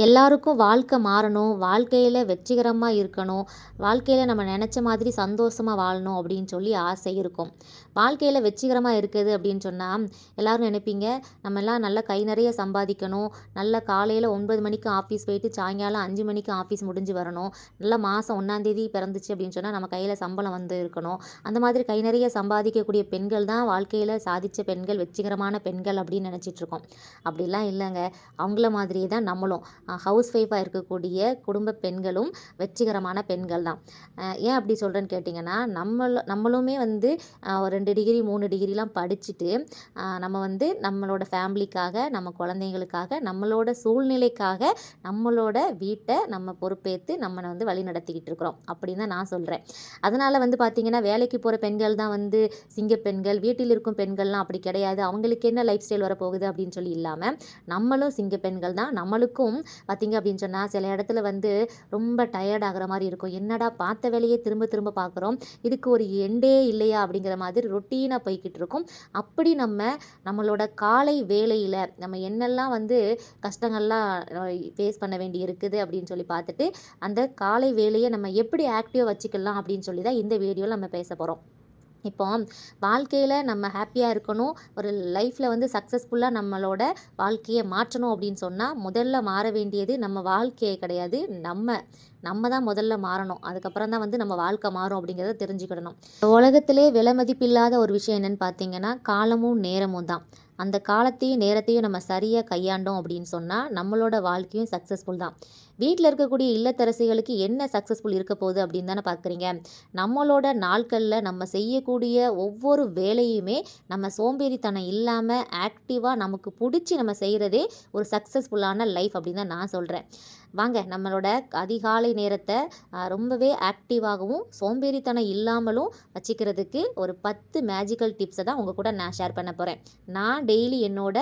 எல்லாருக்கும் வாழ்க்கை மாறணும், வாழ்க்கையில வெற்றிகரமா இருக்கணும், வாழ்க்கையில நம்ம நெனச்ச மாதிரி சந்தோஷமா வாழணும் அப்படின்னு சொல்லி ஆசை இருக்கும். வாழ்க்கையில வெற்றிகரமா இருக்குது அப்படின்னு சொன்னா, எல்லாரும் நெனைப்பீங்க, நம்மலாம் நல்லா கை நெறைய சம்பாதிக்கணும், நல்லா காலையில 9 மணிக்கு ஆஃபீஸ் போயிட்டு சாயங்காலம் 5 மணிக்கு ஆஃபீஸ் முடிஞ்சு வரணும், நல்லா மாசம் 1ஆம் தேதி பிறந்துச்சு அப்படின்னு சொன்னா, நம்ம கையில சம்பளம் வந்து இருக்கணும். அந்த மாதிரி கை நெறைய சம்பாதிக்கக்கூடிய பெண்கள் தான் வாழ்க்கையில சாதிச்ச பெண்கள், வெற்றிகரமான பெண்கள் அப்படின்னு நெனச்சிட்டுருக்கோம். அப்படிலாம் இல்லங்க. அவங்கள மாதிரியே தான் நம்மளும். ஹவுஸ் ஒய்ஃபாக இருக்கக்கூடிய குடும்ப பெண்களும் வெற்றிகரமான பெண்கள் தான். ஏன் அப்படி சொல்கிறேன்னு கேட்டிங்கன்னா, நம்மளுமே வந்து ஒரு 2 டிகிரி 3 டிகிரிலாம் படிச்சுட்டு நம்ம வந்து நம்மளோட ஃபேமிலிக்காக, நம்ம குழந்தைங்களுக்காக, நம்மளோட சூழ்நிலைக்காக, நம்மளோட வீட்டை நம்ம பொறுப்பேற்று நம்மளை வந்து வழி நடத்திக்கிட்டு இருக்கிறோம் அப்படின்னு தான் நான் சொல்கிறேன். அதனால் வந்து பார்த்திங்கன்னா, வேலைக்கு போகிற பெண்கள் தான் வந்து சிங்க பெண்கள், வீட்டில் இருக்கும் பெண்கள்லாம் அப்படி கிடையாது, அவங்களுக்கு என்ன லைஃப் ஸ்டைல் வரப்போகுது அப்படின்னு சொல்லி இல்லாமல் நம்மளும் சிங்க பெண்கள் தான். நம்மளுக்கும் பார்த்தீங்க அப்படின்னு சொன்னால் சில இடத்துல வந்து ரொம்ப டயர்ட் ஆகிற மாதிரி இருக்கும். என்னடா பார்த்த வேலையே திரும்ப திரும்ப பார்க்குறோம், இதுக்கு ஒரு எண்டே இல்லையா அப்படிங்கிற மாதிரி ரொட்டீனாக போய்கிட்டு இருக்கும். அப்படி நம்மளோட காலை வேலையில் நம்ம என்னெல்லாம் வந்து கஷ்டங்கள்லாம் ஃபேஸ் பண்ண வேண்டி இருக்குது அப்படின்னு சொல்லி பார்த்துட்டு, அந்த காலை வேலையை நம்ம எப்படி ஆக்டிவாக வச்சுக்கலாம் அப்படின்னு சொல்லி தான் இந்த வீடியோவில் நம்ம பேச போகிறோம். இப்போ வாழ்க்கையில் நம்ம ஹாப்பியாக இருக்கணும், ஒரு லைஃப்பில் வந்து சக்ஸஸ்ஃபுல்லாக நம்மளோட வாழ்க்கையை மாற்றணும் அப்படின்னு சொன்னால் முதல்ல மாற வேண்டியது நம்ம வாழ்க்கையே கிடையாது, நம்ம தான் முதல்ல மாறணும். அதுக்கப்புறம் தான் வந்து நம்ம வாழ்க்கை மாறும் அப்படிங்கிறத தெரிஞ்சுக்கிடணும். உலகத்திலே விலை மதிப்பில்லாத ஒரு விஷயம் என்னென்னு பார்த்தீங்கன்னா, காலமும் நேரமும் தான். அந்த காலத்தையும் நேரத்தையும் நம்ம சரியாக கையாண்டோம் அப்படின்னு சொன்னால் நம்மளோட வாழ்க்கையும் சக்ஸஸ்ஃபுல் தான். வீட்டில் இருக்கக்கூடிய இல்லத்தரசிகளுக்கு என்ன சக்ஸஸ்ஃபுல் இருக்க போகுது அப்படின்னு தானே பார்க்குறீங்க. நம்மளோட நாட்களில் நம்ம செய்யக்கூடிய ஒவ்வொரு வேலையுமே நம்ம சோம்பேறித்தனம் இல்லாமல் ஆக்டிவாக நமக்கு பிடிச்சி நம்ம செய்கிறதே ஒரு சக்ஸஸ்ஃபுல்லான லைஃப் அப்படின்னு தான் நான் சொல்கிறேன். வாங்க நம்மளோட அதிகாலை நேரத்தை ரொம்பவே ஆக்டிவாகவும் சோம்பேறித்தனம் இல்லாமலும் வச்சுக்கிறதுக்கு ஒரு 10 மேஜிக்கல் டிப்ஸை தான் உங்கள் கூட நான் ஷேர் பண்ண போகிறேன். நான் டெய்லி என்னோட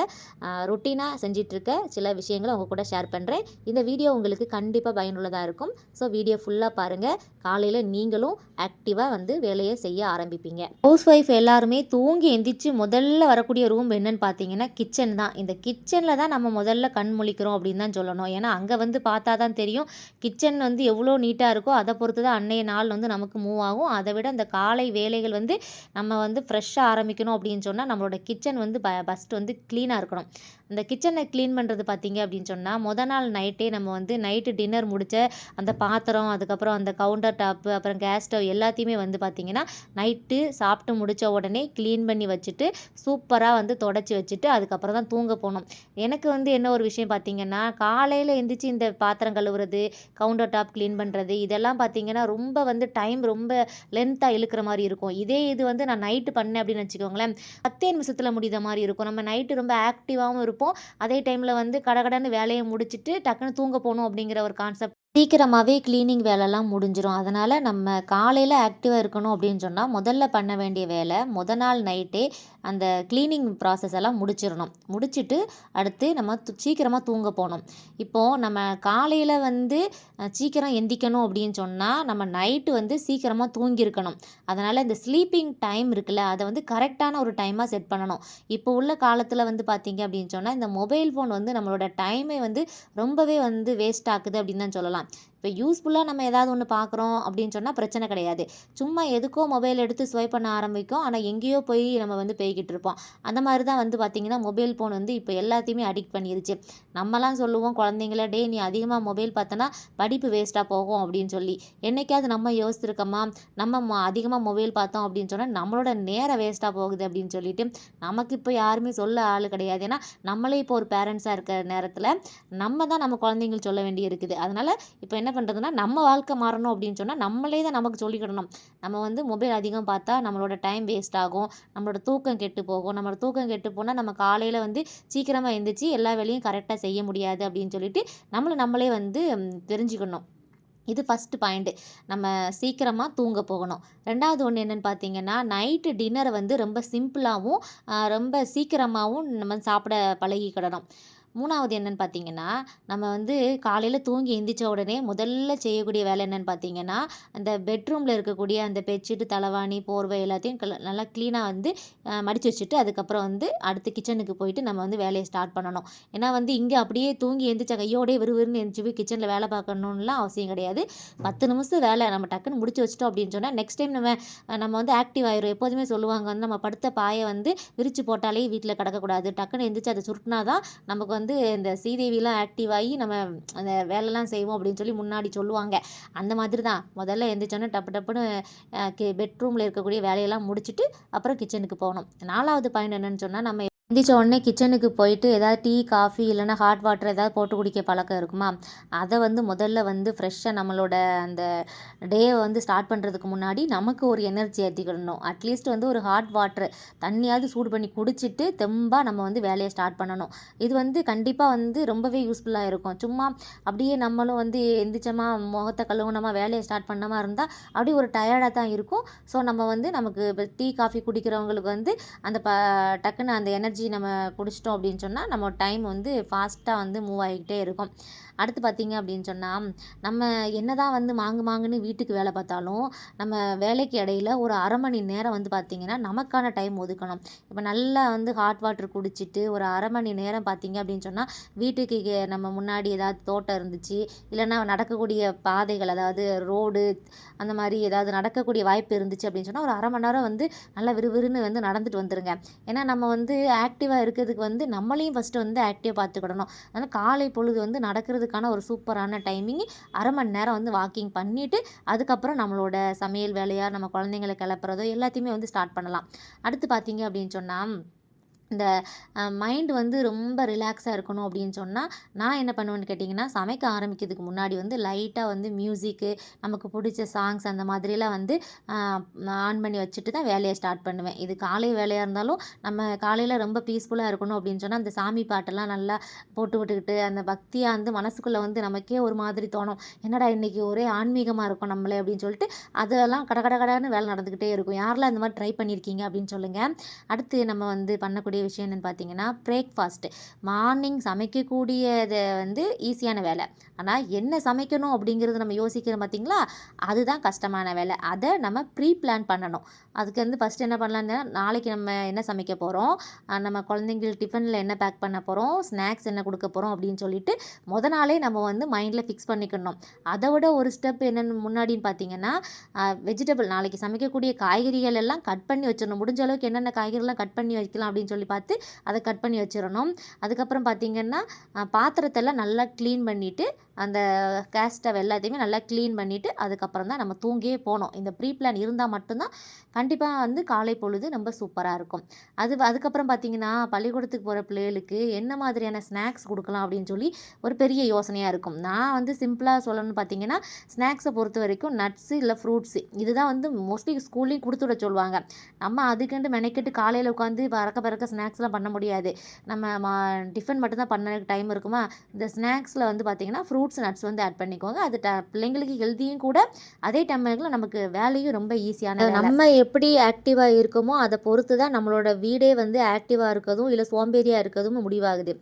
ரொட்டீனாக செஞ்சிட்ருக்க சில விஷயங்களை உங்கள் கூட ஷேர் பண்ணுறேன். இந்த வீடியோ உங்களுக்கு கண்டிப்பாக பயனுள்ளதாக இருக்கும். ஸோ வீடியோ ஃபுல்லாக பாருங்கள். காலையில் நீங்களும் ஆக்டிவாக வந்து வேலையை செய்ய ஆரம்பிப்பீங்க. ஹவுஸ் ஒய்ஃப் எல்லாருமே தூங்கி எந்திரிச்சு முதல்ல வரக்கூடிய ரூம் என்னன்னு பார்த்தீங்கன்னா கிச்சன் தான். இந்த கிச்சனில் தான் நம்ம முதல்ல கண் முழிக்கிறோம் அப்படின்னு தான் சொல்லணும். ஏன்னா அங்கே வந்து பார்த்தா தான் தெரியும் கிச்சன் வந்து எவ்வளோ நீட்டாக இருக்கோ அதை பொறுத்து தான் அன்னைய நாள் வந்து நமக்கு மூவ் ஆகும். அதை விட அந்த காலை வேலைகள் வந்து நம்ம வந்து ஃப்ரெஷ்ஷாக ஆரம்பிக்கணும் அப்படின்னு சொன்னால் நம்மளோட கிச்சன் வந்து ஃபஸ்ட்டு வந்து க்ளீனாக இருக்கணும். அந்த கிச்சனை க்ளீன் பண்ணுறது பார்த்தீங்க அப்படின்னு சொன்னால் நாள் நைட்டே நம்ம வந்து நைட்டு டின்னர் முடித்த அந்த பாத்திரம், அதுக்கப்புறம் அந்த கவுண்டர் டாப்பு, அப்புறம் கேஸ் ஸ்டவ் எல்லாத்தையுமே வந்து பார்த்திங்கன்னா நைட்டு சாப்பிட்டு முடித்த உடனே க்ளீன் பண்ணி வச்சுட்டு சூப்பராக வந்து தொடச்சி வச்சுட்டு அதுக்கப்புறம் தான் தூங்க போகணும். எனக்கு வந்து என்ன ஒரு விஷயம் பார்த்திங்கன்னா, காலையில் எந்திரிச்சு இந்த பாத்திரம் கழுவுறது, கவுண்டர் டாப் க்ளீன் பண்ணுறது இதெல்லாம் பார்த்திங்கன்னா ரொம்ப வந்து டைம் ரொம்ப லென்த்தாக இழுக்கிற மாதிரி இருக்கும். இது வந்து நான் நைட்டு பண்ணேன் அப்படின்னு வச்சுக்கோங்களேன், 10 நிமிஷத்தில் முடிந்த மாதிரி இருக்கும். நம்ம நைட்டு ரொம்ப ஆக்டிவாகவும் இருப்போம், அதே டைமில் வந்து கடகடன்னு வேலையை முடிச்சுட்டு டக்குன்னு தூங்க போகணும் அப்படிங்கிற ஒரு கான்செப்ட் சீக்கிரமாகவே க்ளீனிங் வேலைலாம் முடிஞ்சிடும். அதனால் நம்ம காலையில் ஆக்டிவாக இருக்கணும் அப்படின்னு சொன்னால் முதல்ல பண்ண வேண்டிய வேலை நாள் நைட்டே அந்த க்ளீனிங் ப்ராசஸ் எல்லாம் முடிச்சுட்டு அடுத்து நம்ம சீக்கிரமாக தூங்க போகணும். இப்போது நம்ம காலையில் வந்து சீக்கிரம் எந்திக்கணும் அப்படின்னு சொன்னால் நம்ம நைட்டு வந்து சீக்கிரமாக தூங்கியிருக்கணும். அதனால் இந்த ஸ்லீப்பிங் டைம் இருக்குல்ல, அதை வந்து கரெக்டான ஒரு டைமாக செட் பண்ணணும். இப்போ உள்ள காலத்தில் வந்து பார்த்திங்க அப்படின்னு சொன்னால் இந்த மொபைல் ஃபோன் வந்து நம்மளோட டைமை வந்து ரொம்பவே வந்து வேஸ்ட் ஆக்குது அப்படின்னு தான் சொல்லலாம். இப்போ யூஸ்ஃபுல்லாக நம்ம ஏதாவது ஒன்று பார்க்குறோம் அப்படின்னு சொன்னால் பிரச்சனை கிடையாது. சும்மா எதுக்கோ மொபைல் எடுத்து ஸ்வைப் பண்ண ஆரம்பிக்கும், ஆனால் எங்கேயோ போய் நம்ம வந்து போய்கிட்டு இருப்போம். அந்த மாதிரி தான் வந்து பார்த்திங்கன்னா மொபைல் ஃபோன் வந்து இப்போ எல்லாத்தையுமே அடிக்ட் பண்ணிருச்சு. நம்மலாம் சொல்லுவோம் குழந்தைங்கள, டே நீ அதிகமாக மொபைல் பார்த்தனா படிப்பு வேஸ்ட்டாக போகும் அப்படின்னு சொல்லி. என்றைக்காவது நம்ம யோசிச்சிருக்கோமா, நம்ம அதிகமாக மொபைல் பார்த்தோம் அப்படின்னு சொன்னால் நம்மளோட நேரம் வேஸ்ட்டாக போகுது அப்படின்னு சொல்லிட்டு நமக்கு இப்போ யாருமே சொல்ல ஆள் கிடையாது. ஏன்னா நம்மளே இப்போ ஒரு பேரண்ட்ஸாக இருக்கிற நேரத்தில் நம்ம தான் நம்ம குழந்தைங்களுக்கு சொல்ல வேண்டி இருக்குது. அதனால் இப்போ என்ன பண்ணுறதுன்னா, நம்ம வாழ்க்கை மாறணும் அப்படின்னு சொன்னால் நம்மளே தான் நமக்கு சொல்லிக்கிடணும். நம்ம வந்து மொபைல் அதிகம் பார்த்தா நம்மளோட டைம் வேஸ்ட் ஆகும், நம்மளோட தூக்கம் கெட்டு போகும். நம்மளோட தூக்கம் கெட்டு போனால் நம்ம காலையில் வந்து சீக்கிரமாக எழுந்திரிச்சு எல்லா வேலையும் கரெக்டாக செய்ய முடியாது அப்படின்னு சொல்லிட்டு நம்மளே வந்து தெரிஞ்சுக்கணும். இது ஃபஸ்ட்டு பாயிண்ட்டு. நம்ம சீக்கிரமாக தூங்க போகணும். 2வது ஒன்று என்னென்னு பார்த்தீங்கன்னா, நைட்டு டின்னரை வந்து ரொம்ப சிம்பிளாகவும் ரொம்ப சீக்கிரமாகவும் நம்ம சாப்பிட பழகிக்கிடணும். 3வது என்னன்னு பார்த்தீங்கன்னா, நம்ம வந்து காலையில தூங்கி எந்திரிச்ச உடனே முதல்ல செய்யக்கூடிய வேலை என்னன்னு பார்த்தீங்கன்னா, அந்த பெட்ரூம்ல இருக்கக்கூடிய அந்த பெட்ஷீட், தலவாணி, போர்வை எல்லாத்தையும் நல்லா கிளீனா வந்து மடிச்சு வச்சுட்டு, அதுக்கப்புறம் வந்து அடுத்து கிச்சனுக்கு போயிட்டு நம்ம வந்து வேலைய ஸ்டார்ட் பண்ணணும். ஏன்னா வந்து இங்க அப்படியே தூங்கி எந்திரிச்ச கையோடயே விறுவிறுன்னு எந்திரிச்சு போய் கிச்சன்ல வேலை பார்க்கணும்லாம் அவசியம் கிடையாது. 10 நிமிஷம் வேலை நம்ம டக்குன்னு முடிச்சு வச்சுட்டோம் அப்படின்னு சொன்னா, நெக்ஸ்ட் டைம் நம்ம வந்து ஆக்டிவ் ஆயிரும். எப்போதுமே சொல்லுவாங்க வந்து நம்ம படுத்த பாய வந்து விரிச்சு போட்டாலே வீட்ல கிடக்கக்கூடாது. டக்குன்னு எந்திரிச்சு அத சுருட்டுனா தான் நமக்கு வந்து இந்த சீதேவிலாம் ஆக்டிவ் ஆகி நம்ம அந்த வேலைலாம் செய்வோம் அப்படின்னு சொல்லி முன்னாடி சொல்லுவாங்க. அந்த மாதிரி தான் முதல்ல எந்திரிச்சோனே டப்பு டப்புன்னு பெட்ரூம்ல இருக்கக்கூடிய வேலையெல்லாம் முடிச்சுட்டு அப்புறம் கிச்சனுக்கு போகணும். 4வது பாயிண்ட் என்னன்னு சொன்னா, நம்ம எந்திரிச்ச உடனே கிச்சனுக்கு போயிட்டு ஏதாவது டீ, காஃபி இல்லைன்னா ஹாட் வாட்டர் ஏதாவது போட்டு குடிக்க பழக்கம் இருக்குமா? அதை வந்து முதல்ல வந்து ஃப்ரெஷ்ஷாக நம்மளோட அந்த டேவை வந்து ஸ்டார்ட் பண்ணுறதுக்கு முன்னாடி நமக்கு ஒரு எனர்ஜி ஏற்றிக்கிடணும். அட்லீஸ்ட் வந்து ஒரு ஹாட் வாட்டர் தண்ணியாவது சூடு பண்ணி குடிச்சிட்டு தெம்பா நம்ம வந்து வேலையை ஸ்டார்ட் பண்ணணும். இது வந்து கண்டிப்பாக வந்து ரொம்பவே யூஸ்ஃபுல்லாக இருக்கும். சும்மா அப்படியே நம்மளும் வந்து எந்திரிச்சோமா முகத்தை கழுவுனோமா வேலையை ஸ்டார்ட் பண்ணோமா இருந்தால் அப்படியே ஒரு டயர்டாக தான் இருக்கும். ஸோ நம்ம வந்து நமக்கு இப்போ டீ, காஃபி குடிக்கிறவங்களுக்கு வந்து அந்த டக்குன்னு அந்த எனர்ஜி நம்ம குடிச்சிட்டோம் அப்படின்னு சொன்னால் நம்ம டைம் வந்து ஃபாஸ்ட்டாக வந்து மூவ் ஆகிக்கிட்டே இருக்கும். அடுத்து பார்த்தீங்க அப்படின்னு சொன்னால், நம்ம என்னதான் வந்து மாங்குன்னு வீட்டுக்கு வேலை பார்த்தாலும், நம்ம வேலைக்கு இடையில ஒரு 1/2 மணி நேரம் வந்து பார்த்தீங்கன்னா, நமக்கான டைம் ஒதுக்கணும். இப்போ நல்லா வந்து ஹாட் வாட்டர் குடிச்சிட்டு ஒரு 1/2 மணி நேரம் பார்த்தீங்க அப்படின்னு சொன்னால், வீட்டுக்கு நம்ம முன்னாடி ஏதாவது தோட்டம் இருந்துச்சு, இல்லைன்னா நடக்கக்கூடிய பாதைகள் அதாவது ரோடு அந்த மாதிரி ஏதாவது நடக்கக்கூடிய வாய்ப்பு இருந்துச்சு அப்படின்னு சொன்னால், ஒரு 1/2 மணி நேரம் வந்து நல்லா விறுவிறுன்னு வந்து நடந்துட்டு வந்துருங்க. ஏன்னா நம்ம வந்து ஆக்டிவாக இருக்கிறதுக்கு வந்து நம்மளையும் ஃபஸ்ட்டு வந்து ஆக்டிவாக பார்த்துக்கிடணும். அதனால் காலை பொழுது வந்து நடக்கிறதுக்கான ஒரு சூப்பரான டைமிங் 1/2 மணி நேரம் வந்து வாக்கிங் பண்ணிவிட்டு அதுக்கப்புறம் நம்மளோட சமையல் வேலையா நம்ம குழந்தைங்கள கிளப்புறதோ எல்லாத்தையுமே வந்து ஸ்டார்ட் பண்ணலாம். அடுத்து பார்த்தீங்க அப்படின்னு சொன்னால், இந்த மைண்ட் வந்து ரொம்ப ரிலாக்ஸாக இருக்கணும் அப்படின்னு சொன்னால், நான் என்ன பண்ணுவேன்னு கேட்டிங்கன்னா, சமைக்க ஆரம்பிக்கிறதுக்கு முன்னாடி வந்து லைட்டாக வந்து மியூசிக்கு, நமக்கு பிடிச்ச சாங்ஸ் அந்த மாதிரிலாம் வந்து ஆன் பண்ணி வச்சுட்டு தான் வேலையை ஸ்டார்ட் பண்ணுவேன். இது காலை வேலையாக இருந்தாலும், நம்ம காலையில் ரொம்ப பீஸ்ஃபுல்லாக இருக்கணும் அப்படின்னு சொன்னால், அந்த சாமி பாட்டெல்லாம் நல்லா போட்டு விட்டுக்கிட்டு, அந்த பக்தியாக வந்து மனசுக்குள்ளே வந்து நமக்கே ஒரு மாதிரி தோணும். என்னடா இன்னைக்கு ஒரே ஆன்மீகமாக இருக்கும் நம்மளே அப்படின்னு சொல்லிட்டு, அதெல்லாம் கட கட கடன்னு வேலை நடந்துக்கிட்டே இருக்கும். யாரெல்லாம் இந்த மாதிரி ட்ரை பண்ணியிருக்கீங்க அப்படின்னு சொல்லுங்கள். அடுத்து நம்ம வந்து பண்ணக்கூடிய விஷயம் என்னென்னு பார்த்தீங்கன்னா, பிரேக்ஃபாஸ்ட்டு. மார்னிங் சமைக்கக்கூடியது வந்து ஈஸியான வேலை. ஆனால் என்ன சமைக்கணும் அப்படிங்கிறது நம்ம யோசிக்கிறோம் பார்த்தீங்களா, அதுதான் கஷ்டமான வேலை. அதை நம்ம ப்ரீ பிளான் பண்ணணும். அதுக்கு வந்து ஃபஸ்ட்டு என்ன பண்ணலான்னா, நாளைக்கு நம்ம என்ன சமைக்க போகிறோம், நம்ம குழந்தைங்களுக்கு டிஃபனில் என்ன பேக் பண்ண போகிறோம், ஸ்நாக்ஸ் என்ன கொடுக்க போகிறோம் அப்படின்னு சொல்லிட்டு நாளே நம்ம வந்து மைண்டில் ஃபிக்ஸ் பண்ணிக்கணும். அதை விட ஒரு ஸ்டெப் என்னென்னு முன்னாடின்னு பார்த்தீங்கன்னா, வெஜிடபிள் நாளைக்கு சமைக்கக்கூடிய காய்கறிகள் எல்லாம் கட் பண்ணி வச்சிடணும். முடிஞ்ச அளவுக்கு என்னென்ன காய்கறிலாம் கட் பண்ணி வைக்கலாம் அப்படின்னு சொல்லி பார்த்து அதை கட் பண்ணி வச்சிடணும். அதுக்கப்புறம் பார்த்திங்கன்னா, பாத்திரத்தெல்லாம் நல்லா க்ளீன் பண்ணிவிட்டு அந்த கேஸ் ஸ்டவ் எல்லாத்தையுமே நல்லா க்ளீன் பண்ணிவிட்டு அதுக்கப்புறம் தான் நம்ம தூங்கியே போகணும். இந்த ப்ரீ பிளான் இருந்தால் மட்டும்தான் கண்டிப்பாக வந்து காலை பொழுது ரொம்ப சூப்பராக இருக்கும். அதுக்கப்புறம் பார்த்திங்கன்னா, பள்ளிக்கூடத்துக்கு போகிற பிள்ளைகளுக்கு என்ன மாதிரியான ஸ்நாக்ஸ் கொடுக்கலாம் அப்படின்னு சொல்லி ஒரு பெரிய யோசனையாக இருக்கும். நான் வந்து சிம்பிளாக சொல்லணும்னு பார்த்தீங்கன்னா, ஸ்நாக்ஸை பொறுத்த வரைக்கும் நட்ஸு இல்லை ஃப்ரூட்ஸு இதுதான் வந்து மோஸ்ட்லி ஸ்கூல்லேயும் கொடுத்து விட சொல்லுவாங்க. நம்ம அதுக்குன்ட்டு மெனக்கெட்டு காலையில் உட்காந்து பறக்க ஸ்நாக்ஸ்லாம் பண்ண முடியாது. நம்ம டிஃபன் மட்டும்தான் பண்ண டைம் இருக்குமா, இந்த ஸ்நாக்ஸில் வந்து பார்த்திங்கன்னா ஃப்ரூட்ஸ் நட்ஸ் வந்து ஆட் பண்ணிக்கோங்க. அது பிள்ளைங்களுக்கு ஹெல்த்தியும் கூட, அதே டைமில் நமக்கு வேலையும் ரொம்ப ஈஸியான வேலை. நம்ம எப்படி ஆக்டிவாக இருக்கோமோ அதை பொறுத்து தான் நம்மளோட வீடே வந்து ஆக்டிவாக இருக்கிறதும் இல்லை சோம்பேறியாக இருக்கிறதும் முடிவாகுது.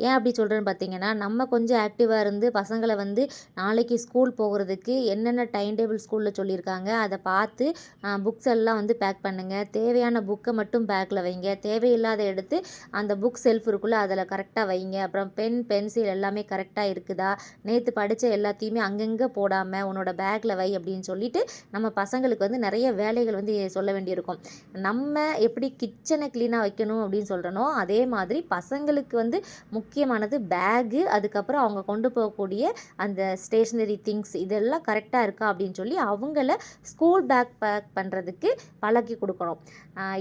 ஏன் அப்படி சொல்கிறேன்னு பார்த்தீங்கன்னா, நம்ம கொஞ்சம் ஆக்டிவாக இருந்து பசங்களை வந்து நாளைக்கு ஸ்கூல் போகிறதுக்கு என்னென்ன டைம் டேபிள் ஸ்கூலில் சொல்லியிருக்காங்க அதை பார்த்து புக்ஸ் எல்லாம் வந்து பேக் பண்ணுங்கள். தேவையான புக்கை மட்டும் பேக்கில் வைங்க. தேவையில்லாத எடுத்து அந்த புக் செல்ஃப் இருக்குல்ல அதில் கரெக்டாக வைங்க. அப்புறம் பென், பென்சில் எல்லாமே கரெக்டாக இருக்குதா, நேற்று படித்த எல்லாத்தையுமே அங்கங்கே போடாமல் உன்னோட பேக்கில் வை அப்படின்னு சொல்லிட்டு நம்ம பசங்களுக்கு வந்து நிறைய வேலைகள் வந்து சொல்ல வேண்டியிருக்கும். நம்ம எப்படி கிச்சனை க்ளீனாக வைக்கணும் அப்படின்னு சொல்கிறனோ, அதே மாதிரி பசங்களுக்கு வந்து முக்கியமானது பேகு, அதுக்கப்புறம் அவங்க கொண்டு போகக்கூடிய அந்த ஸ்டேஷ்னரி திங்ஸ் இதெல்லாம் கரெக்டாக இருக்கா அப்படின்னு சொல்லி அவங்கள ஸ்கூல் பேக் பேக் பண்ணுறதுக்கு பழக்கி கொடுக்கணும்.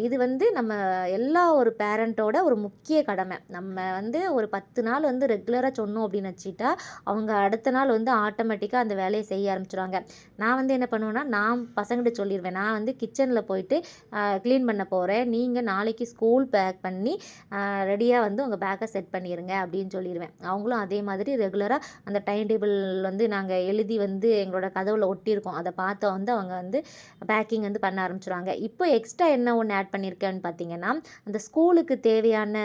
இது வந்து நம்ம எல்லா ஒரு பேரண்ட்டோட ஒரு முக்கிய கடமை. நம்ம வந்து ஒரு 10 நாள் வந்து ரெகுலராக சொன்னோம் அப்படின்னு வச்சுட்டா அவங்க அடுத்த நாள் வந்து ஆட்டோமேட்டிக்காக அந்த வேலையை செய்ய ஆரம்பிச்சிடுவாங்க. நான் வந்து என்ன பண்ணுவேன்னா, நான் பசங்கிட்ட சொல்லிடுவேன், நான் வந்து கிச்சனில் போயிட்டு க்ளீன் பண்ண போகிறேன், நீங்கள் நாளைக்கு ஸ்கூல் பேக் பண்ணி ரெடியாக வந்து உங்கள் பேக்கை செட் பண்ணிடுங்க அப்படின்னு சொல்லிடுவேன். அவங்களும் அதே மாதிரி ரெகுலராக அந்த டைம் டேபிள் வந்து நாங்கள் எழுதி வந்து எங்களோட கதவுல ஒட்டியிருக்கோம். அதை பார்த்த வந்து அவங்க வந்து பேக்கிங் வந்து பண்ண ஆரம்பிச்சுருவாங்க. இப்போ எக்ஸ்ட்ரா என்ன ஒன்று ஆட் பண்ணியிருக்கேன்னு பார்த்தீங்கன்னா, அந்த ஸ்கூலுக்கு தேவையான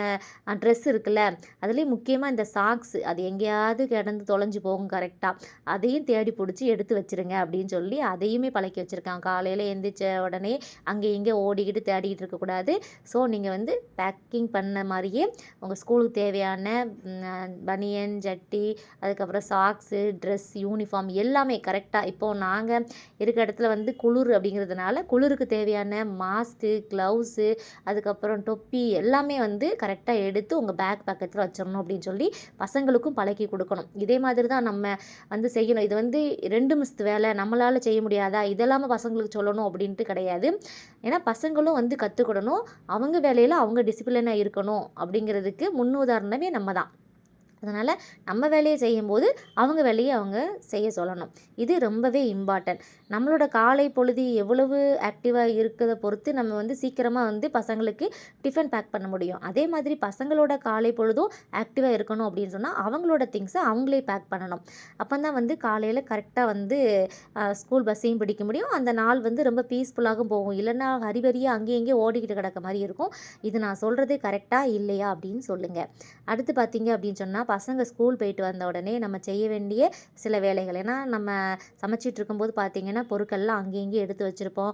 ட்ரெஸ் இருக்குல்ல, அதுலேயும் முக்கியமாக இந்த சாக்ஸு அது எங்கேயாவது கிடந்து தொலைஞ்சு போகும் கரெக்டாக. அதையும் தேடி பிடிச்சி எடுத்து வச்சுருங்க அப்படின்னு சொல்லி அதையுமே பழக்கி வச்சுருக்கேன். காலையில் எந்திரிச்ச உடனே அங்கே இங்கே ஓடிக்கிட்டு தேடிக்கிட்டு இருக்கக்கூடாது. ஸோ நீங்கள் வந்து பேக்கிங் பண்ண மாதிரியே உங்கள் ஸ்கூலுக்கு தேவையான பனியன், ஜட்டி, அதுக்கப்புறம் சாக்ஸு, ட்ரெஸ், யூனிஃபார்ம் எல்லாமே கரெக்டாக இப்போது நாங்கள் இருக்க இடத்துல வந்து குளிர் அப்படிங்கிறதுனால குளிருக்கு தேவையான மாஸ்க்கு, க்ளவுஸு, அதுக்கப்புறம் தொப்பி எல்லாமே வந்து கரெக்டாக எடுத்து உங்கள் பேக் பக்கத்தில் வச்சிடணும் அப்படின்னு சொல்லி பசங்களுக்கும் பழக்கி கொடுக்கணும். இதே மாதிரி தான் நம்ம வந்து செய்யணும். இது வந்து 2 மிஸ்து வேலை நம்மளால் செய்ய முடியாதா, இதெல்லாம பசங்களுக்கு சொல்லணும் அப்படின்ட்டு கிடையாது. ஏன்னா பசங்களும் வந்து கற்றுக்கிடணும். அவங்க வேலையில் அவங்க டிசிப்ளினாக இருக்கணும் அப்படிங்கிறதுக்கு முன்னுதாரணமே நம்ம தான். அதனால் நம்ம வேலையை செய்யும்போது அவங்க வேலையை அவங்க செய்ய சொல்லணும். இது ரொம்பவே இம்பார்ட்டன்ட். நம்மளோட காலை பொழுது எவ்வளவு ஆக்டிவாக இருக்கிறத பொறுத்து நம்ம வந்து சீக்கிரமாக வந்து பசங்களுக்கு டிஃபன் பேக் பண்ண முடியும். அதே மாதிரி பசங்களோட காலை பொழுதும் ஆக்டிவாக இருக்கணும் அப்படின்னு சொன்னால் அவங்களோட திங்ஸை அவங்களே பேக் பண்ணணும். அப்போ தான் வந்து காலையில் கரெக்டாக வந்து ஸ்கூல் பஸ்ஸையும் பிடிக்க முடியும். அந்த நாள் வந்து ரொம்ப பீஸ்ஃபுல்லாகவும் போகும். இல்லைன்னா ஹரிபரியாக அங்கேயும் இங்கேயும் ஓடிக்கிட்டு கிடக்க மாதிரி இருக்கும். இது நான் சொல்கிறது கரெக்டாக இல்லையா அப்படின்னு சொல்லுங்கள். அடுத்து பார்த்தீங்க அப்படின்னு சொன்னால் பசங்க ஸ்கூல் போயிட்டு வந்த உடனே நம்ம செய்ய வேண்டிய சில வேலைகள். ஏன்னா நம்ம சமைச்சிட்டு இருக்கும்போது பார்த்தீங்கன்னா பொருட்கள்லாம் அங்கேயும் இங்கேயும் எடுத்து வச்சுருப்போம்.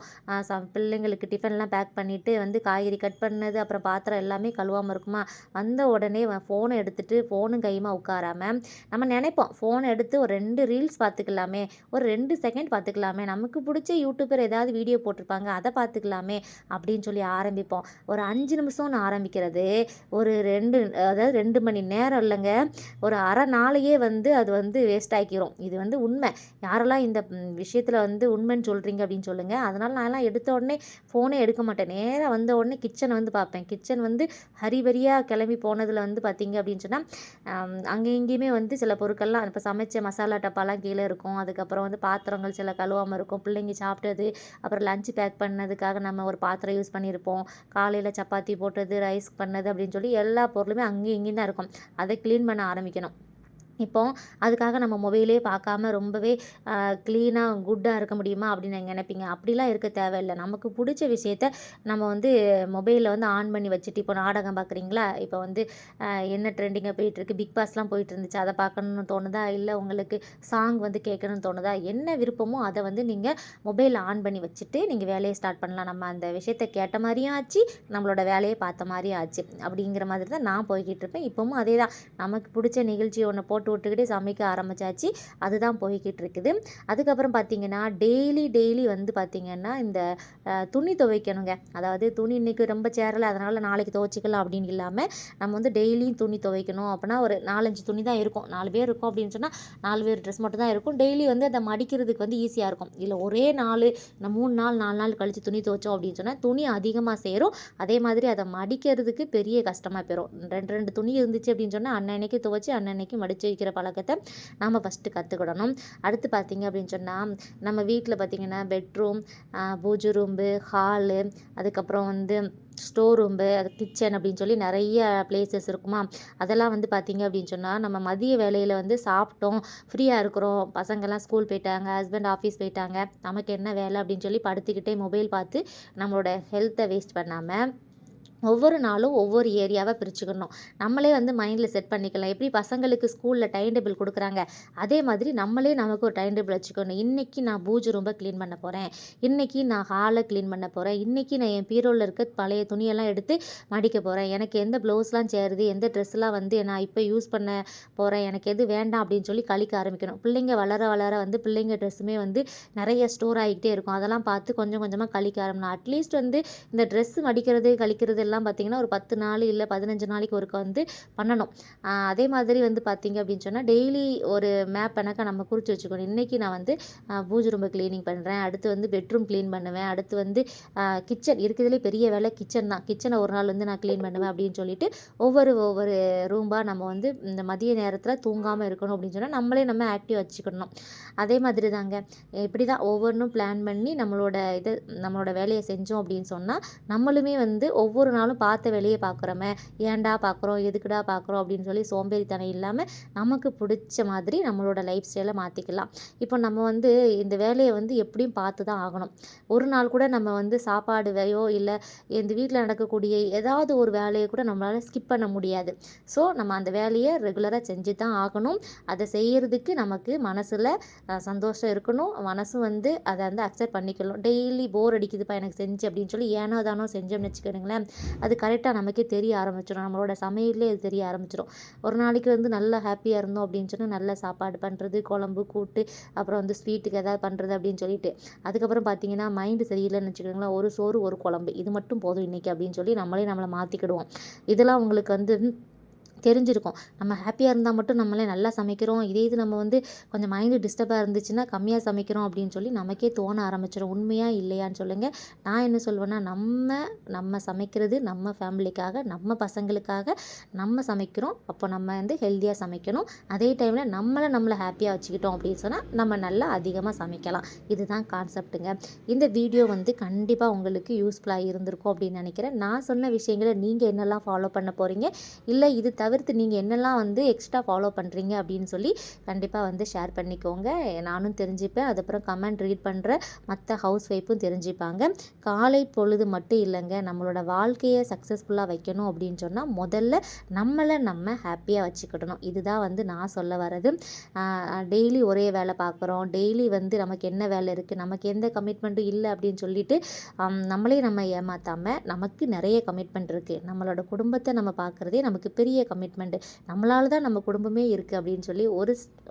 பிள்ளைங்களுக்கு டிஃபன்லாம் பேக் பண்ணிவிட்டு வந்து காய்கறி கட் பண்ணது அப்புறம் பாத்திரம் எல்லாமே கழுவாமல் இருக்குமா, வந்த உடனே ஃபோனை எடுத்துகிட்டு ஃபோனும் கையுமா உட்காராமல் நம்ம நினைப்போம் ஃபோனை எடுத்து ஒரு 2 ரீல்ஸ் பார்த்துக்கலாமே, ஒரு 2 செகண்ட் பார்த்துக்கலாமே, நமக்கு பிடிச்ச யூடியூபர் ஏதாவது வீடியோ போட்டிருப்பாங்க அதை பார்த்துக்கலாமே அப்படின்னு சொல்லி ஆரம்பிப்போம். ஒரு 5 நிமிஷம்னு ஆரம்பிக்கிறது ஒரு 2 மணி நேரம் இல்லைங்க, ஒரு அரை நாளையே வந்து அது வந்து வேஸ்ட் ஆக்கிரும். இது வந்து உண்மை. யாரெல்லாம் இந்த விஷயத்தில் வந்து உண்மைன்னு சொல்கிறீங்க அப்படின்னு சொல்லுங்கள். அதனால் நான்லாம் எடுத்த உடனே ஃபோனே எடுக்க மாட்டேன். நேராக வந்த உடனே கிச்சனை வந்து பார்ப்பேன். கிச்சன் வந்து ஹரிபரியாக கிளம்பி போனதில் வந்து பார்த்தீங்க அப்படின்னு சொன்னால் அங்கே இங்கேயுமே வந்து சில பொருட்கள்லாம் இப்போ சமைச்ச மசாலா டப்பாலாம் கீழே இருக்கும். அதுக்கப்புறம் வந்து பாத்திரங்கள் சில கழுவாமல் இருக்கும். பிள்ளைங்க சாப்பிட்டது அப்புறம் லஞ்சு பேக் பண்ணதுக்காக நம்ம ஒரு பாத்திரம் யூஸ் பண்ணியிருப்போம். காலையில் சப்பாத்தி போட்டது, ரைஸ் பண்ணது அப்படின்னு சொல்லி எல்லா பொருளுமே அங்கேயும் இங்கேயும் தான் இருக்கும். அதை க்ளீன் பண்ண ஆரம்பிக்கணும். இப்போ அதுக்காக நம்ம மொபைலே பார்க்காம ரொம்பவே க்ளீனாக குட்டாக இருக்க முடியுமா அப்படின்னு நீங்கள் நினைப்பீங்க. அப்படிலாம் இருக்க தேவையில்லை. நமக்கு பிடிச்ச விஷயத்த நம்ம வந்து மொபைலில் வந்து ஆன் பண்ணி வச்சுட்டு, இப்போ நாடகம் பார்க்குறீங்களா, இப்போ வந்து என்ன ட்ரெண்டிங்காக போயிட்டுருக்கு, பிக் பாஸ்லாம் போயிட்டு இருந்துச்சு, அதை பார்க்கணுன்னு தோணுதா, இல்லை உங்களுக்கு சாங் வந்து கேட்கணும்னு தோணுதா, என்ன விருப்பமோ அதை வந்து நீங்கள் மொபைலில் ஆன் பண்ணி வச்சுட்டு நீங்கள் வேலையை ஸ்டார்ட் பண்ணலாம். நம்ம அந்த விஷயத்த கேட்ட மாதிரியும் ஆச்சு, நம்மளோட வேலையை பார்த்த மாதிரியும் ஆச்சு. அப்படிங்கிற மாதிரி தான் நான் போய்கிட்டு இருப்பேன். இப்போவும் அதே தான். நமக்கு பிடிச்ச நிகழ்ச்சி ஒன்று போட்டு விட்டுக்கிட்டே சமைக்க ஆரம்பிச்சாச்சு. அதுதான் போய்கிட்டு இருக்குது. அதுக்கப்புறம் பார்த்திங்கன்னா டெய்லி வந்து பார்த்திங்கன்னா இந்த துணி துவைக்கணுங்க. அதாவது துணி இன்றைக்கி ரொம்ப சேரலை அதனால் நாளைக்கு துவைச்சிக்கலாம் அப்படின்னு இல்லாமல் நம்ம வந்து டெய்லியும் துணி துவைக்கணும். அப்படின்னா ஒரு 4-5 துணி தான் இருக்கும். 4 பேர் இருக்கும் அப்படின்னு சொன்னால் 4 பேர் ட்ரெஸ் மட்டும் தான் இருக்கும். டெய்லி வந்து அதை மடிக்கிறதுக்கு வந்து ஈஸியாக இருக்கும். இல்லை ஒரே 3 நாள் 4 நாள் கழித்து துணி துவைச்சோம் அப்படின்னு சொன்னால் துணி அதிகமாக சேரும். அதே மாதிரி அதை மடிக்கிறதுக்கு பெரிய கஷ்டமாக போயிடும். 2 துணி இருந்துச்சு அப்படின்னு சொன்னால் அன்னன்னைக்கு துவைச்சி அன்னன்னைக்கு மடித்து வைக்கிற பழக்கத்தை நாம் ஃபஸ்ட்டு கற்றுக்கிடணும். அடுத்து பார்த்திங்க அப்படின்னு சொன்னால் நம்ம வீட்டில் பார்த்திங்கன்னா பெட்ரூம், பூஜை ரூம்பு, ஹாலு, அதுக்கப்புறம் வந்து ஸ்டோர் ரூம்பு, அது கிச்சன் அப்படின்னு சொல்லி நிறைய பிளேசஸ் இருக்குமா. அதெல்லாம் வந்து பார்த்திங்க அப்படின்னு சொன்னால் நம்ம மதிய வேலையில் வந்து சாப்பிட்டோம், ஃப்ரீயாக இருக்கிறோம், பசங்கள்லாம் ஸ்கூல் போயிட்டாங்க, ஹஸ்பண்ட் ஆஃபீஸ் போயிட்டாங்க, நமக்கு என்ன வேலை அப்படின்னு சொல்லி படுத்துக்கிட்டே மொபைல் பார்த்து நம்மளோட ஹெல்த்தை வேஸ்ட் பண்ணாமல் ஒவ்வொரு நாளும் ஒவ்வொரு ஏரியாவை பிரிச்சுக்கணும். நம்மளே வந்து மைண்டில் செட் பண்ணிக்கலாம். எப்படி பசங்களுக்கு ஸ்கூலில் டைம் டேபிள் கொடுக்குறாங்க, அதே மாதிரி நம்மளே நமக்கு ஒரு டைம் டேபிள் வச்சுக்கணும். இன்றைக்கி நான் பூஜை ரூம்பை க்ளீன் பண்ண போகிறேன், இன்றைக்கி நான் ஹாலை க்ளீன் பண்ண போகிறேன், இன்றைக்கி நான் என் பீரோவில் இருக்க பழைய துணியெல்லாம் எடுத்து மடிக்க போகிறேன், எனக்கு எந்த ப்ளவுஸ்லாம் சேருது, எந்த ட்ரெஸ்லாம் வந்து நான் இப்போ யூஸ் பண்ண போகிறேன், எனக்கு எது வேண்டாம் அப்படின்னு சொல்லி கழிக்க ஆரம்பிக்கணும். பிள்ளைங்க வளர வந்து பிள்ளைங்க ட்ரெஸ்ஸுமே வந்து நிறைய ஸ்டோர் ஆகிக்கிட்டே இருக்கும். அதெல்லாம் பார்த்து கொஞ்சம் கொஞ்சமாக கழிக்க ஆரம்பிக்கணும். அட்லீஸ்ட் வந்து இந்த ட்ரெஸ்ஸு மடிக்கிறது கழிக்கிறது எல்லாம் பார்த்திங்கன்னா ஒரு 10 நாள் இல்லை 15 நாளைக்கு ஒருக்க வந்து பண்ணணும். அதே மாதிரி வந்து பார்த்திங்க அப்படின்னு சொன்னால் டெய்லி ஒரு மேப் கணக்காக நம்ம குறித்து வச்சுக்கணும். இன்றைக்கி நான் வந்து பூஜை ரூம்பை க்ளீனிங் பண்ணுறேன், அடுத்து வந்து பெட்ரூம் க்ளீன் பண்ணுவேன், அடுத்து வந்து கிச்சன் இருக்கிறதுலே பெரிய வேலை கிச்சன் தான், கிச்சனை ஒரு நாள் வந்து நான் க்ளீன் பண்ணுவேன் அப்படின்னு சொல்லிட்டு ஒவ்வொரு ரூம்பாக நம்ம வந்து இந்த மதிய நேரத்தில் தூங்காமல் இருக்கணும் அப்படின்னு சொன்னால் நம்ம ஆக்டிவ் வச்சுக்கணும். அதே மாதிரி தாங்க இப்படி தான் ஒவ்வொன்றும் பிளான் பண்ணி நம்மளோட வேலையை செஞ்சோம் அப்படின்னு சொன்னால் நம்மளுமே வந்து ஒவ்வொரு நாளும் பார்த்த வேலையை பார்க்குறோமே, ஏன்டா பார்க்குறோம், எதுக்குடா பார்க்குறோம் அப்படின்னு சொல்லி சோம்பேறித்தனம் இல்லாமல் நமக்கு பிடிச்ச மாதிரி நம்மளோட லைஃப் ஸ்டைலை மாற்றிக்கலாம். இப்போ நம்ம வந்து இந்த வேலையை வந்து எப்படியும் பார்த்து தான் ஆகணும். ஒரு நாள் கூட நம்ம வந்து சாப்பாடுவையோ இல்லை இந்த வீட்டில் நடக்கக்கூடிய ஏதாவது ஒரு வேலையை கூட நம்மளால் ஸ்கிப் பண்ண முடியாது. ஸோ நம்ம அந்த வேலையை ரெகுலராக செஞ்சு தான் ஆகணும். அதை செய்கிறதுக்கு நமக்கு மனசில் சந்தோஷம் இருக்கணும். மனசும் வந்து அதை வந்து அக்செப்ட் பண்ணிக்கணும். டெய்லி போர் அடிக்குதுப்பா எனக்கு செஞ்சு அப்படின்னு சொல்லி ஏனோ தானோ செஞ்சோம்னு வச்சுக்கிடுங்களேன், அது கரெக்டாக நமக்கே தெரிய ஆரம்பிச்சிடும். நம்மளோட சமையல்லே அது தெரிய ஆரம்பிச்சிடும். ஒரு நாளைக்கு வந்து நல்லா ஹாப்பியாக இருந்தோம் அப்படின்னு சொன்னால் நல்ல சாப்பாடு பண்ணுறது, குழம்பு கூட்டு, அப்புறம் வந்து ஸ்வீட்டுக்கு எதாவது பண்ணுறது அப்படின்னு சொல்லிட்டு, அதுக்கப்புறம் பார்த்தீங்கன்னா மைண்டு சரியில்லைன்னு வச்சுக்கிடுங்களேன், ஒரு சோறு ஒரு குழம்பு இது மட்டும் போதும் இன்றைக்கி அப்படின்னு சொல்லி நம்மளை மாற்றிக்கிடுவோம். இதெல்லாம் உங்களுக்கு வந்து தெரிஞ்சிருக்கும். நம்ம ஹாப்பியாக இருந்தால் மட்டும் நம்மளே நல்லா சமைக்கிறோம். இதே இது நம்ம வந்து கொஞ்சம் மைண்டு டிஸ்டர்பாக இருந்துச்சுன்னா கம்மியாக சமைக்கிறோம் அப்படின்னு சொல்லி நமக்கே தோண ஆரம்பிச்சிடும். உண்மையா இல்லையான்னு சொல்லுங்கள். நான் என்ன சொல்வேன்னா, நம்ம சமைக்கிறது நம்ம ஃபேமிலிக்காக, நம்ம பசங்களுக்காக நம்ம சமைக்கிறோம். அப்போ நம்ம வந்து ஹெல்த்தியாக சமைக்கணும். அதே டைமில் நம்மளை ஹாப்பியாக வச்சுக்கிட்டோம் அப்படின்னு சொன்னால் நம்ம நல்லா அதிகமாக சமைக்கலாம். இதுதான் கான்செப்ட்டுங்க. இந்த வீடியோ வந்து கண்டிப்பாக உங்களுக்கு யூஸ்ஃபுல்லாக இருந்திருக்கும் அப்படின்னு நினைக்கிறேன். நான் சொன்ன விஷயங்களை நீங்கள் என்னெல்லாம் ஃபாலோ பண்ண போகிறீங்க, இல்லை இது தவிர்த்து நீங்கள் என்னெல்லாம் வந்து எக்ஸ்ட்ரா ஃபாலோ பண்ணுறீங்க அப்படின்னு சொல்லி கண்டிப்பாக வந்து ஷேர் பண்ணிக்கோங்க. நானும் தெரிஞ்சுப்பேன். அதுக்கப்புறம் கமெண்ட் ரீட் பண்ணுற மற்ற ஹவுஸ் ஒய்ஃபும் தெரிஞ்சுப்பாங்க. காலை பொழுது மட்டும் இல்லைங்க, நம்மளோட வாழ்க்கையை சக்ஸஸ்ஃபுல்லாக வைக்கணும் அப்படின்னு சொன்னால் முதல்ல நம்ம ஹாப்பியாக வச்சுக்கிடணும். இதுதான் வந்து நான் சொல்ல வர்றது. டெய்லி ஒரே வேலை பார்க்குறோம், டெய்லி வந்து நமக்கு என்ன வேலை இருக்குது, நமக்கு எந்த கமிட்மெண்ட்டும் இல்லை அப்படின்னு சொல்லிட்டு நம்ம ஏமாற்றாமல், நமக்கு நிறைய கமிட்மெண்ட் இருக்குது. நம்மளோட குடும்பத்தை நம்ம பார்க்குறதே நமக்கு பெரிய கமிட்மெண்ட்டு. நம்மளால தான் நம்ம குடும்பமே இருக்குது அப்படின்னு சொல்லி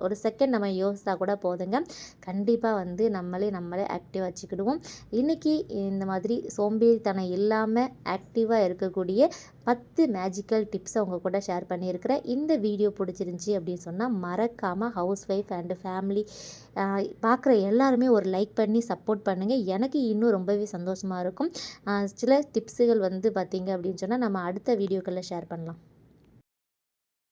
ஒரு செகண்ட் நம்ம யோசித்தா கூட போதுங்க. கண்டிப்பாக வந்து நம்மளே ஆக்டிவாக வச்சுக்கிடுவோம். இன்றைக்கி இந்த மாதிரி சோம்பேறித்தனம் இல்லாமல் ஆக்டிவாக இருக்கக்கூடிய 10 மேஜிக்கல் டிப்ஸை உங்கள் கூட ஷேர் பண்ணியிருக்கிறேன். இந்த வீடியோ பிடிச்சிருந்துச்சி அப்படின்னு சொன்னால் மறக்காமல் ஹவுஸ் ஒய்ஃப் அண்டு ஃபேமிலி பார்க்குற எல்லாருமே ஒரு லைக் பண்ணி சப்போர்ட் பண்ணுங்கள். எனக்கு இன்னும் ரொம்பவே சந்தோஷமாக இருக்கும். சில டிப்ஸுகள் வந்து பார்த்திங்க அப்படின்னு சொன்னால் நம்ம அடுத்த வீடியோக்களில் ஷேர் பண்ணலாம்.